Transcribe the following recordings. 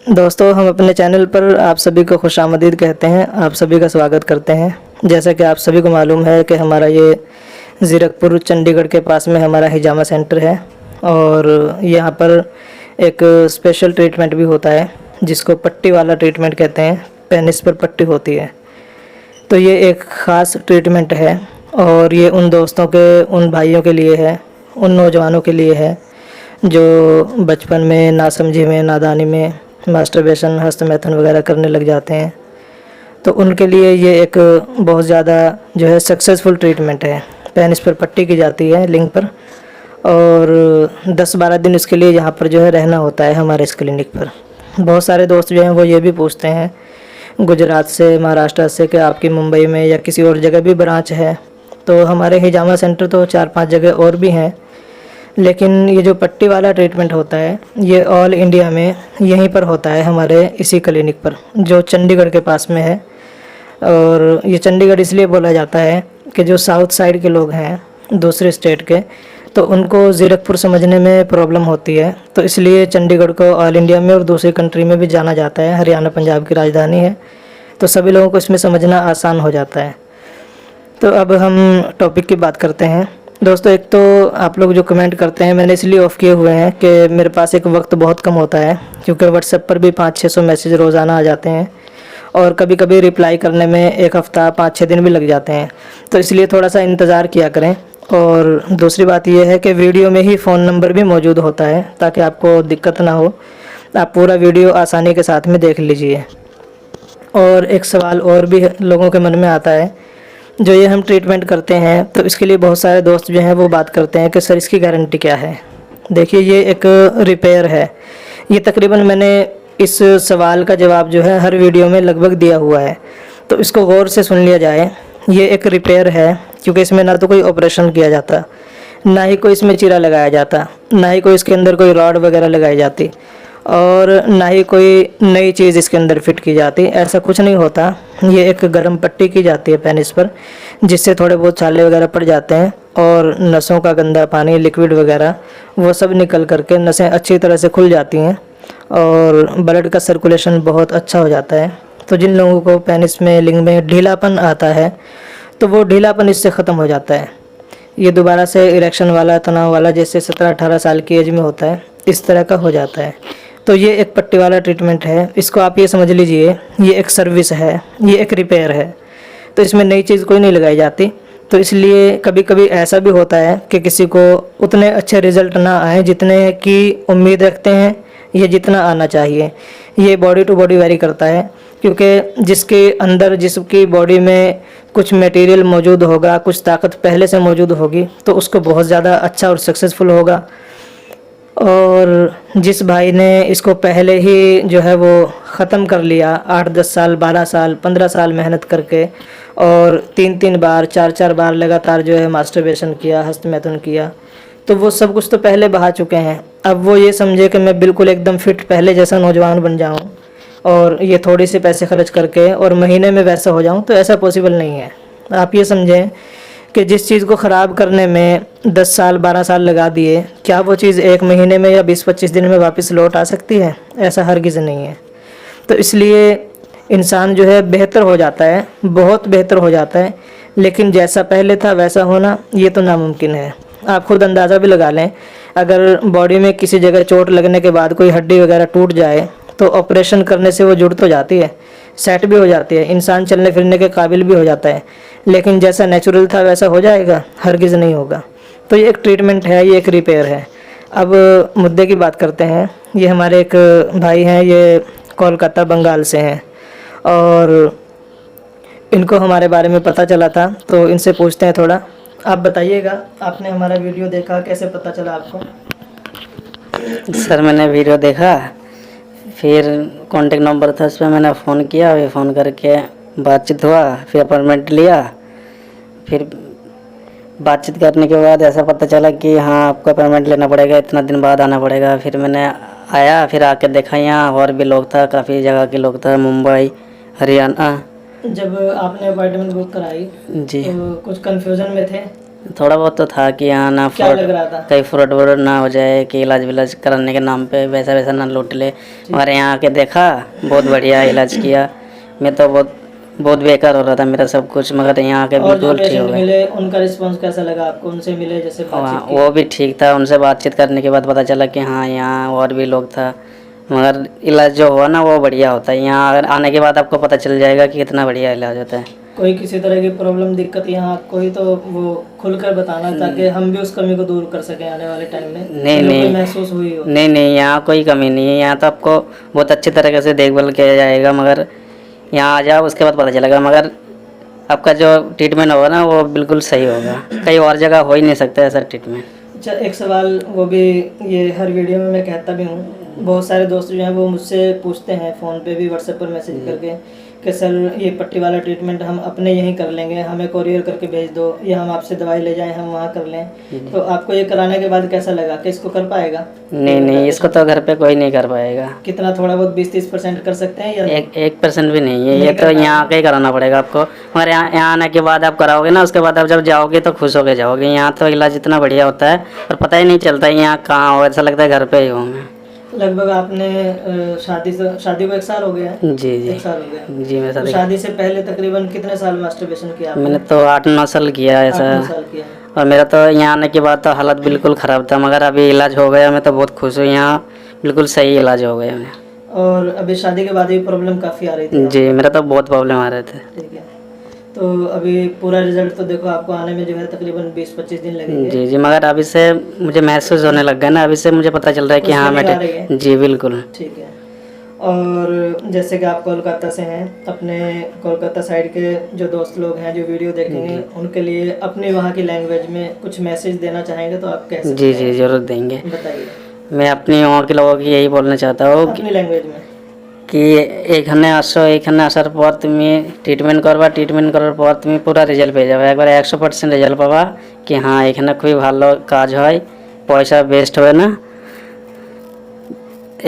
दोस्तों, हम अपने चैनल पर आप सभी को खुशामदीद कहते हैं। आप सभी का स्वागत करते हैं। जैसा कि आप सभी को मालूम है कि हमारा ये ज़ीरकपुर चंडीगढ़ के पास में हमारा हिजामा सेंटर है और यहाँ पर एक स्पेशल ट्रीटमेंट भी होता है जिसको पट्टी वाला ट्रीटमेंट कहते हैं। पेनिस पर पट्टी होती है, तो ये एक ख़ास ट्रीटमेंट है और ये उन दोस्तों के, उन भाइयों के लिए है, उन नौजवानों के लिए है जो बचपन में नासमझी में, नादानी में मास्टरबेशन, हस्तमैथुन वगैरह करने लग जाते हैं। तो उनके लिए ये एक बहुत ज़्यादा जो है सक्सेसफुल ट्रीटमेंट है। पेनिस पर पट्टी की जाती है लिंग पर और 10-12 दिन इसके लिए यहाँ पर जो है रहना होता है हमारे इस क्लिनिक पर। बहुत सारे दोस्त जो हैं वो ये भी पूछते हैं गुजरात से, महाराष्ट्र से कि आपकी मुंबई में या किसी और जगह भी ब्रांच है। तो हमारे हिजामा सेंटर तो 4-5 जगह और भी हैं, लेकिन ये जो पट्टी वाला ट्रीटमेंट होता है ये ऑल इंडिया में यहीं पर होता है हमारे इसी क्लिनिक पर, जो चंडीगढ़ के पास में है। और ये चंडीगढ़ इसलिए बोला जाता है कि जो साउथ साइड के लोग हैं दूसरे स्टेट के, तो उनको ज़ीरकपुर समझने में प्रॉब्लम होती है, तो इसलिए चंडीगढ़ को ऑल इंडिया में और दूसरी कंट्री में भी जाना जाता है। हरियाणा पंजाब की राजधानी है, तो सभी लोगों को इसमें समझना आसान हो जाता है। तो अब हम टॉपिक की बात करते हैं। दोस्तों, एक तो आप लोग जो कमेंट करते हैं मैंने इसलिए ऑफ़ किए हुए हैं कि मेरे पास एक वक्त बहुत कम होता है, क्योंकि व्हाट्सएप पर भी 500-600 मैसेज रोज़ाना आ जाते हैं और कभी कभी रिप्लाई करने में एक हफ़्ता 5-6 दिन भी लग जाते हैं। तो इसलिए थोड़ा सा इंतज़ार किया करें। और दूसरी बात यह है कि वीडियो में ही फ़ोन नंबर भी मौजूद होता है ताकि आपको दिक्कत ना हो, आप पूरा वीडियो आसानी के साथ में देख लीजिए। और एक सवाल और भी लोगों के मन में आता है, जो ये हम ट्रीटमेंट करते हैं तो इसके लिए बहुत सारे दोस्त जो हैं वो बात करते हैं कि सर इसकी गारंटी क्या है। देखिए, ये एक रिपेयर है। ये तकरीबन मैंने इस सवाल का जवाब जो है हर वीडियो में लगभग दिया हुआ है, तो इसको गौर से सुन लिया जाए। ये एक रिपेयर है, क्योंकि इसमें ना तो कोई ऑपरेशन किया जाता, ना ही कोई इसमें चीरा लगाया जाता, ना ही कोई इसके अंदर कोई रॉड वगैरह लगाई जाती और ना ही कोई नई चीज़ इसके अंदर फिट की जाती। ऐसा कुछ नहीं होता। ये एक गर्म पट्टी की जाती है पेनिस पर, जिससे थोड़े बहुत छाले वगैरह पड़ जाते हैं और नसों का गंदा पानी, लिक्विड वगैरह वो सब निकल करके नसें अच्छी तरह से खुल जाती हैं और ब्लड का सर्कुलेशन बहुत अच्छा हो जाता है। तो जिन लोगों को पेनिस में, लिंग में ढीलापन आता है तो वो ढीलापन इससे ख़त्म हो जाता है। ये दोबारा से इरेक्शन वाला, तनाव वाला, जैसे 17-18 साल की एज में होता है, इस तरह का हो जाता है। तो ये एक पट्टी वाला ट्रीटमेंट है। इसको आप ये समझ लीजिए, ये एक सर्विस है, ये एक रिपेयर है। तो इसमें नई चीज़ कोई नहीं लगाई जाती। तो इसलिए कभी कभी ऐसा भी होता है कि किसी को उतने अच्छे रिज़ल्ट ना आए जितने की उम्मीद रखते हैं या जितना आना चाहिए। ये बॉडी टू बॉडी वेरी करता है, क्योंकि जिसके अंदर, जिसकी बॉडी में कुछ मटेरियल मौजूद होगा, कुछ ताकत पहले से मौजूद होगी, तो उसको बहुत ज़्यादा अच्छा और सक्सेसफुल होगा। और जिस भाई ने इसको पहले ही जो है वो ख़त्म कर लिया 8-10 साल, 12 साल, 15 साल मेहनत करके, और 3-3 बार, 4-4 बार लगातार जो है मास्टरबेशन किया, हस्तमैथुन किया, तो वो सब कुछ तो पहले बहा चुके हैं। अब वो ये समझे कि मैं बिल्कुल एकदम फिट पहले जैसा नौजवान बन जाऊं और ये थोड़ी से पैसे खर्च करके और महीने में वैसा हो जाऊं, तो ऐसा पॉसिबल नहीं है। आप ये समझें कि जिस चीज़ को ख़राब करने में 10 साल, 12 साल लगा दिए, क्या वो चीज़ एक महीने में या 20-25 दिन में वापस लौट आ सकती है? ऐसा हरगिज़ नहीं है। तो इसलिए इंसान जो है बेहतर हो जाता है, बहुत बेहतर हो जाता है, लेकिन जैसा पहले था वैसा होना ये तो नामुमकिन है। आप खुद अंदाज़ा भी लगा लें, अगर बॉडी में किसी जगह चोट लगने के बाद कोई हड्डी वगैरह टूट जाए तो ऑपरेशन करने से वो जुड़ तो जाती है, सेट भी हो जाती है, इंसान चलने फिरने के काबिल भी हो जाता है, लेकिन जैसा नेचुरल था वैसा हो जाएगा? हरगिज़ नहीं होगा। तो ये एक ट्रीटमेंट है, ये एक रिपेयर है। अब मुद्दे की बात करते हैं। ये हमारे एक भाई हैं, ये कोलकाता, बंगाल से हैं और इनको हमारे बारे में पता चला था, तो इनसे पूछते हैं थोड़ा। आप बताइएगा, आपने हमारा वीडियो देखा, कैसे पता चला आपको? सर, मैंने वीडियो देखा, फिर कॉन्टेक्ट नंबर था, उस पर मैंने फ़ोन किया, फिर फ़ोन करके बातचीत हुआ, फिर अपॉइंटमेंट लिया। फिर बातचीत करने के बाद ऐसा पता चला कि हाँ, आपको अपॉइंटमेंट लेना पड़ेगा, इतना दिन बाद आना पड़ेगा। फिर मैंने आया, फिर आके देखा, यहाँ और भी लोग था, काफ़ी जगह के लोग था, मुंबई, हरियाणा। जब आपने अपॉइंटमेंट बुक कराई जी, तो कुछ कन्फ्यूज़न में थे? थोड़ा बहुत तो था कि यहाँ ना क्या लग रहा था? कहीं फ्रॉड व्रॉड ना हो जाए, कि इलाज विलाज कराने के नाम पे वैसा वैसा ना लूट ले। मगर यहाँ आके देखा, बहुत बढ़िया इलाज किया। मैं तो बहुत बहुत बेकार हो रहा था मेरा सब कुछ, मगर यहाँ आके और जो बिल्कुल ठीक हो पेशेंट गया। मिले उनका रिस्पांस कैसा लगा आपको? उनसे मिले जैसे बातचीत की? वो भी ठीक था। उनसे बातचीत करने के बाद पता चला कि हाँ यहाँ और भी लोग था, मगर इलाज जो हुआ ना वो बढ़िया होता है। यहाँ अगर आने के बाद आपको पता चल जाएगा कि कितना बढ़िया इलाज होता है। कोई किसी तरह की प्रॉब्लम दिक्कत यहाँ आपको ही तो वो खुलकर बताना, ताकि हम भी उस कमी को दूर कर सकें आने वाले टाइम में। नहीं हमें कोई नहीं महसूस हुई हो? नहीं नहीं, यहाँ कोई कमी नहीं है। यहाँ तो आपको बहुत अच्छी तरीके से देखभाल किया जाएगा, मगर यहाँ आ जाओ उसके बाद पता चलेगा। मगर आपका जो ट्रीटमेंट होगा ना वो बिल्कुल सही होगा, कहीं और जगह हो ही नहीं सकता ऐसा ट्रीटमेंट। अच्छा, एक सवाल वो भी, ये हर वीडियो में मैं कहता भी हूँ, बहुत सारे दोस्त जो हैं वो मुझसे पूछते हैं फ़ोन पे भी, व्हाट्सएप पर मैसेज करके कि सर ये पट्टी वाला ट्रीटमेंट हम अपने यहीं कर लेंगे, हमें कोरियर करके भेज दो, या हम आपसे दवाई ले जाएं हम वहाँ कर लें। तो आपको ये कराने के बाद कैसा लगा कि इसको कर पाएगा? नहीं नहीं, इसको तो घर पे कोई नहीं कर पाएगा। कितना, थोड़ा बहुत 20-30% कर सकते हैं या? 1% भी नहीं है। नहीं ये कर तो यहाँ आके ही कराना पड़ेगा आपको। मगर यहाँ आने के बाद आप कराओगे ना, उसके बाद आप जब जाओगे तो खुश होके जाओगे। यहाँ तो इलाज इतना बढ़िया होता है और पता ही नहीं चलता है यहाँ कहाँ हो, ऐसा लगता है घर पे ही हूँ मैं। लगभग आपने शादी को 1 साल हो गया है? जी जी 1 साल हो गया। जी। मैं तो शादी से पहले तकरीबन कितने साल मास्टरबेशन किया आपने? मैंने तो 8-9 साल किया ऐसा। 8-9 साल किया है। और मेरा तो यहाँ आने के बाद तो हालत बिल्कुल ख़राब था, मगर अभी इलाज हो गया। मैं तो बहुत खुश हूँ, यहाँ बिल्कुल सही इलाज हो गया मैं। और अभी शादी के बाद भी प्रॉब्लम काफ़ी आ रही थी? जी, मेरा तो बहुत प्रॉब्लम आ रहे थे। ठीक है। तो अभी पूरा रिजल्ट तो देखो आपको आने में जो है तकरीबन 20-25 दिन लगेंगे। जी जी, मगर अभी से मुझे महसूस होने लग गया ना, अभी से मुझे पता चल रहा है कि हाँ खुशबू आ रही है? मैं जी बिल्कुल। ठीक है। और जैसे कि आप कोलकाता से हैं, अपने कोलकाता साइड के जो दोस्त लोग हैं जो वीडियो देखेंगे उनके लिए अपने वहाँ की लैंग्वेज में कुछ मैसेज देना चाहेंगे तो आप कह सकते जी हैं? जी ज़रूर देंगे। बताइए मैं अपनी वहाँ के लोगों की यही बोलना चाहता हूँ अपनी लैंग्वेज में कि এখানে আসার পর তুমি ট্রিটমেন্ট করবা, ট্রিটমেন্ট করার পর তুমি পুরো রেজাল্ট পেয়ে যাবে, একবারে 100% রেজাল্ট পাবা কি হ্যাঁ এখানে খুবই ভালো কাজ হয়, পয়সা বেস্ট হবে না।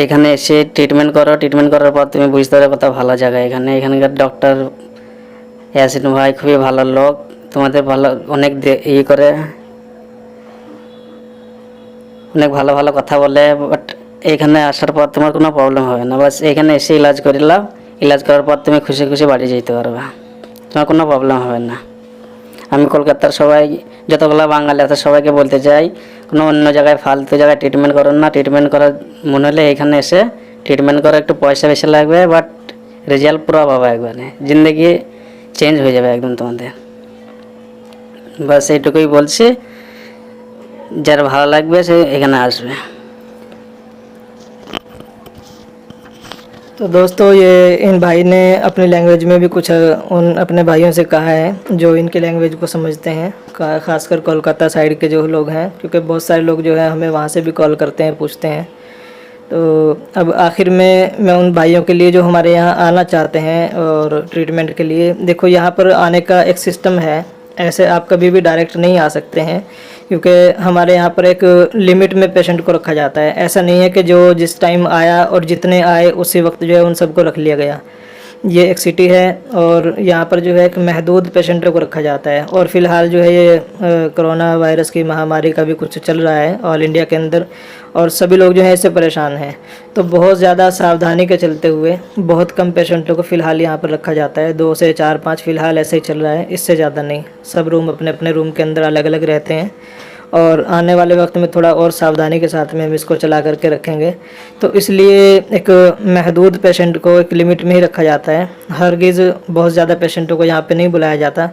এখানে এসে ট্রিটমেন্ট করো, ট্রিটমেন্ট করার পর তুমি বুঝতে পারবে কত ভালো জায়গা এখানে। এখানকার ডক্টর ইয়াসিন ভাই খুবই ভালো লোক, তোমাদের ভালো অনেক ই করে, অনেক ভালো ভালো কথা বলে। বাট এখানে আসার পর তোমার কোনো প্রবলেম হবে না, বাস এখানে এসে ইলাজ করে নাও, ইলাজ করার পর তুমি খুশি খুশি বাড়ি যেতে পারবে, তোমার কোনো প্রবলেম হবে না। আমি কলকাতার সবাই যতগুলো বাঙালি আছে সবাইকে বলতে চাই, কোনো অন্য জায়গায় ফালতু জায়গায় ট্রিটমেন্ট করুন না। ট্রিটমেন্ট করার মনে হলে এখানে এসে ট্রিটমেন্ট করা, একটু পয়সা বেশি লাগবে বাট রেজাল্ট পুরো পাবে, একবারে জিন্দগি চেঞ্জ হয়ে যাবে একদম তোমাদের। বাস এইটুকুই বলছি, যার ভালো লাগবে সে এখানে আসবে। तो दोस्तों ये इन भाई ने अपनी लैंग्वेज में भी कुछ उन अपने भाइयों से कहा है जो इनकी लैंग्वेज को समझते हैं, खासकर कोलकाता साइड के जो लोग हैं, क्योंकि बहुत सारे लोग जो है हमें वहाँ से भी कॉल करते हैं, पूछते हैं। तो अब आखिर में मैं उन भाइयों के लिए जो हमारे यहाँ आना चाहते हैं और ट्रीटमेंट के लिए, देखो यहाँ पर आने का एक सिस्टम है, ऐसे आप कभी भी डायरेक्ट नहीं आ सकते हैं, क्योंकि हमारे यहाँ पर एक लिमिट में पेशेंट को रखा जाता है। ऐसा नहीं है कि जो जिस टाइम आया और जितने आए उसी वक्त जो है उन सबको रख लिया गया। ये एक सिटी है और यहाँ पर जो है एक महदूद पेशेंटों को रखा जाता है। और फ़िलहाल जो है ये कोरोना वायरस की महामारी का भी कुछ चल रहा है ऑल इंडिया के अंदर, और सभी लोग जो है इससे परेशान हैं। तो बहुत ज़्यादा सावधानी के चलते हुए बहुत कम पेशेंटों को फ़िलहाल यहाँ पर रखा जाता है, 2 से 4-5 फ़िलहाल ऐसे ही चल रहा है, इससे ज़्यादा नहीं। सब रूम अपने अपने रूम के अंदर अलग अलग रहते हैं और आने वाले वक्त में थोड़ा और सावधानी के साथ में हम इसको चला करके रखेंगे। तो इसलिए एक महदूद पेशेंट को एक लिमिट में ही रखा जाता है, हरगिज़ बहुत ज़्यादा पेशेंटों को यहाँ पे नहीं बुलाया जाता।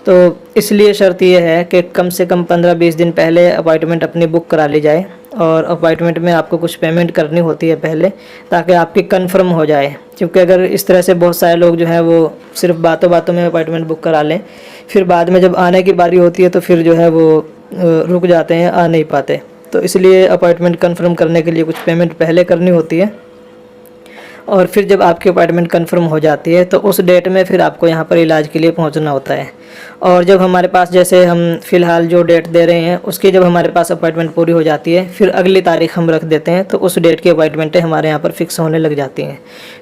तो इसलिए शर्त ये है कि कम से कम 15-20 दिन पहले अपॉइंटमेंट अपनी बुक करा ली जाए, और अपॉइंटमेंट में आपको कुछ पेमेंट करनी होती है पहले, ताकि आपकी कंफर्म हो जाए। क्योंकि अगर इस तरह से बहुत सारे लोग जो हैं वो सिर्फ बातों बातों में अपॉइंटमेंट बुक करा लें, फिर बाद में जब आने की बारी होती है तो फिर जो है वो रुक जाते हैं, आ नहीं पाते। तो इसलिए अपॉइंटमेंट कंफर्म करने के लिए कुछ पेमेंट पहले करनी होती है, और फिर जब आपकी अपॉइंटमेंट कंफर्म हो जाती है तो उस डेट में फिर आपको यहाँ पर इलाज के लिए पहुँचना होता है। और जब हमारे पास, जैसे हम फ़िलहाल जो डेट दे रहे हैं उसकी जब हमारे पास अपॉइंटमेंट पूरी हो जाती है, फिर अगली तारीख हम रख देते हैं, तो उस डेट की अपॉइंटमेंटें हमारे यहाँ पर फिक्स होने लग जाती हैं।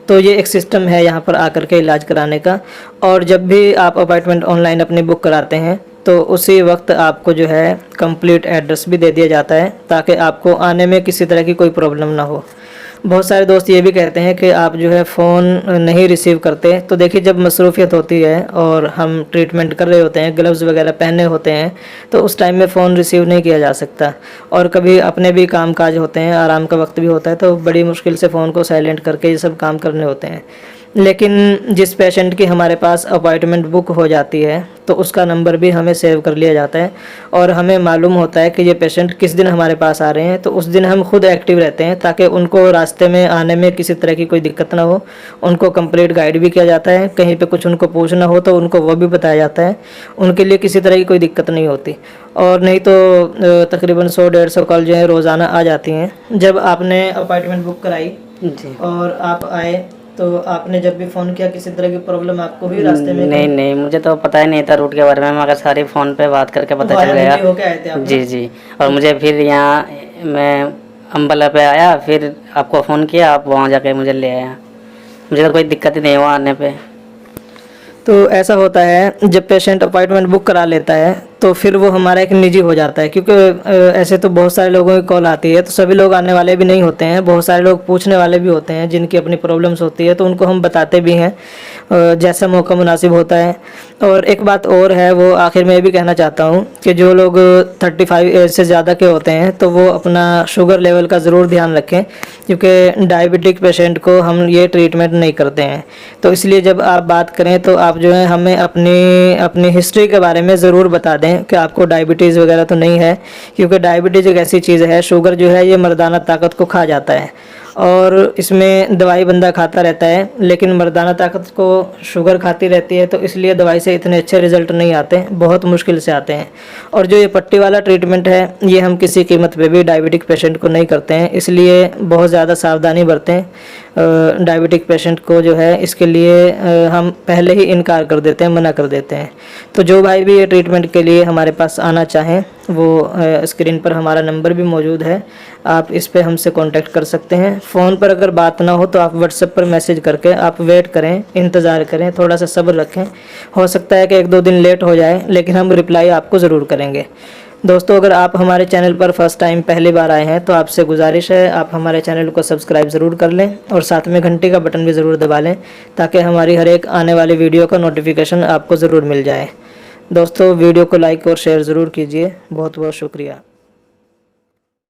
तो ये एक सिस्टम है यहाँ पर आकर के इलाज कराने का। और जब भी आप अपॉइंटमेंट ऑनलाइन अपनी बुक कराते हैं तो उसी वक्त आपको जो है कंप्लीट एड्रेस भी दे दिया जाता है, ताकि आपको आने में किसी तरह की कोई प्रॉब्लम ना हो। बहुत सारे दोस्त ये भी कहते हैं कि आप जो है फ़ोन नहीं रिसीव करते। तो देखिए, जब मसरूफ़ियत होती है और हम ट्रीटमेंट कर रहे होते हैं, ग्लव्स वगैरह पहने होते हैं, तो उस टाइम में फ़ोन रिसीव नहीं किया जा सकता। और कभी अपने भी काम काज होते हैं, आराम का वक्त भी होता है, तो बड़ी मुश्किल से फ़ोन को साइलेंट करके ये सब काम करने होते हैं। लेकिन जिस पेशेंट की हमारे पास अपॉइंटमेंट बुक हो जाती है, तो उसका नंबर भी हमें सेव कर लिया जाता है और हमें मालूम होता है कि ये पेशेंट किस दिन हमारे पास आ रहे हैं। तो उस दिन हम खुद एक्टिव रहते हैं, ताकि उनको रास्ते में आने में किसी तरह की कोई दिक्कत ना हो। उनको कंप्लीट गाइड भी किया जाता है, कहीं पे कुछ उनको पूछना हो तो उनको वो भी बताया जाता है, उनके लिए किसी तरह की कोई दिक्कत नहीं होती। और नहीं तो तकरीबन 100-150 कॉल जो है रोज़ाना आ जाती हैं। जब आपने अपॉइंटमेंट बुक कराई जी। और आप आए, तो आपने जब भी फ़ोन किया, किसी तरह की प्रॉब्लम आपको हुई रास्ते में? नहीं नहीं, मुझे तो पता ही नहीं था रूट के बारे में, मगर सारी फ़ोन पे बात करके पता चल गया। होके आए थे आप? जी जी। और मुझे फिर यहाँ मैं अम्बाला पे आया, फिर आपको फ़ोन किया, आप वहाँ जाके मुझे ले आया। मुझे तो कोई दिक्कत ही नहीं हुआ आने पे। तो ऐसा होता है, जब पेशेंट अपॉइंटमेंट बुक करा लेता है तो फिर वो हमारा एक निजी हो जाता है, क्योंकि ऐसे तो बहुत सारे लोगों की कॉल आती है, तो सभी लोग आने वाले भी नहीं होते हैं। बहुत सारे लोग पूछने वाले भी होते हैं जिनकी अपनी प्रॉब्लम्स होती है, तो उनको हम बताते भी हैं जैसा मौका मुनासिब होता है। और एक बात और है, वो आखिर में ये भी कहना चाहता हूँ कि जो लोग 35 एज से ज़्यादा के होते हैं, तो वो अपना शुगर लेवल का ज़रूर ध्यान रखें, क्योंकि डायबिटिक पेशेंट को हम ये ट्रीटमेंट नहीं करते हैं। तो इसलिए जब आप बात करें तो आप जो है हमें अपनी हिस्ट्री के बारे में ज़रूर बता दें कि आपको डायबिटीज़ वगैरह तो नहीं है, क्योंकि डायबिटीज़ एक ऐसी चीज़ है, शुगर जो है ये मर्दाना ताकत को खा जाता है और इसमें दवाई बंदा खाता रहता है, लेकिन मर्दाना ताकत को शुगर खाती रहती है, तो इसलिए दवाई से इतने अच्छे रिज़ल्ट नहीं आते, बहुत मुश्किल से आते हैं। और जो ये पट्टी वाला ट्रीटमेंट है, ये हम किसी कीमत पे भी डायबिटिक पेशेंट को नहीं करते हैं, इसलिए बहुत ज़्यादा सावधानी बरतें। डायबिटिक पेशेंट को जो है इसके लिए हम पहले ही इनकार कर देते हैं, मना कर देते हैं। तो जो भाई भी ये ट्रीटमेंट के लिए हमारे पास आना चाहें, वो स्क्रीन पर हमारा नंबर भी मौजूद है, आप इस पे हमसे कांटेक्ट कर सकते हैं। फ़ोन पर अगर बात ना हो तो आप व्हाट्सएप पर मैसेज करके आप वेट करें, इंतज़ार करें, थोड़ा सा सब्र रखें। हो सकता है कि 1-2 दिन लेट हो जाए, लेकिन हम रिप्लाई आपको ज़रूर करेंगे। दोस्तों, अगर आप हमारे चैनल पर फर्स्ट टाइम पहली बार आए हैं तो आपसे गुजारिश है आप हमारे चैनल को सब्सक्राइब ज़रूर कर लें और साथ में घंटी का बटन भी ज़रूर दबा लें, ताकि हमारी हर एक आने वाली वीडियो का नोटिफिकेशन आपको ज़रूर मिल जाए। दोस्तों, वीडियो को लाइक और शेयर ज़रूर कीजिए। बहुत बहुत शुक्रिया।